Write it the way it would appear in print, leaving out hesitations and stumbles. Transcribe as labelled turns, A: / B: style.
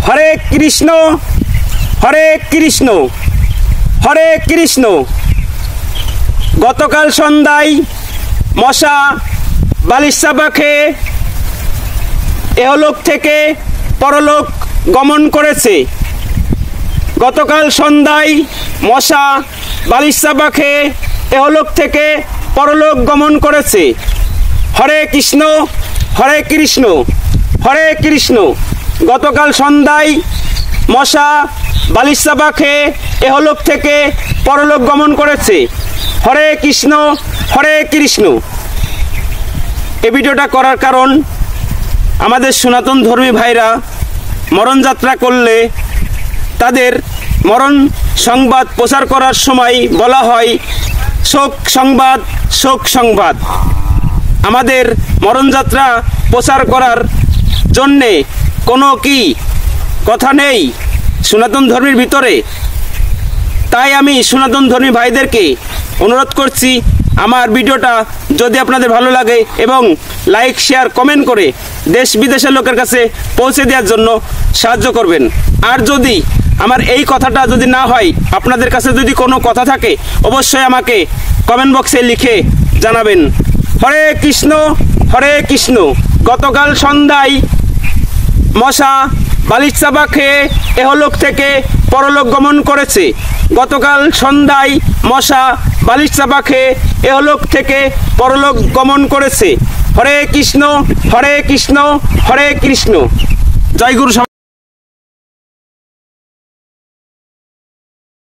A: হরে কৃষ্ণ হরে কৃষ্ণ হরে কৃষ্ণ। গতকাল সন্ধ্যায় মশা বালিশ চাপা খেয়ে এহলোক থেকে পরলোক গমন করেছে। গতকাল সন্ধ্যায় মশা বালিশ চাপা খেয়ে এহলোক থেকে পরলোক গমন করেছে। হরে কৃষ্ণ হরে কৃষ্ণ হরে কৃষ্ণ। গতকাল সন্ধ্যায় মশা বালিশ চাপা খেয়ে এহলোক থেকে পরলোক গমন করেছে। হরে কৃষ্ণ হরে কৃষ্ণ। এই ভিডিওটা করার কারণ, আমাদের সনাতন ধর্মী ভাইরা মরণযাত্রা করলে তাদের মরণ সংবাদ প্রচার করার সময় বলা হয় শোক সংবাদ শোক সংবাদ। আমাদের মরণযাত্রা প্রচার করার জন্যে কোনো কি কথা নেই সনাতন ধর্মের ভিতরে? তাই আমি সনাতন ধর্মী ভাইদেরকে অনুরোধ করছি, আমার ভিডিওটা যদি আপনাদের ভালো লাগে এবং লাইক শেয়ার কমেন্ট করে দেশ বিদেশের লোকের কাছে পৌঁছে দেওয়ার জন্য সাহায্য করবেন। আর যদি আমার এই কথাটা যদি না হয়, আপনাদের কাছে যদি কোনো কথা থাকে, অবশ্যই আমাকে কমেন্ট বক্সে লিখে জানাবেন। হরে কৃষ্ণ হরে কৃষ্ণ। গতকাল সন্ধ্যায় মশা বালিশ চাপা খেয়ে এহলোক থেকে পরলোক গমন করেছে। গতকাল সন্ধ্যায় মশা বালিশ চাপা খেয়ে এহলোক থেকে পরলোক গমন করেছে। হরে কৃষ্ণ হরে কৃষ্ণ হরে কৃষ্ণ। জয় গুরু।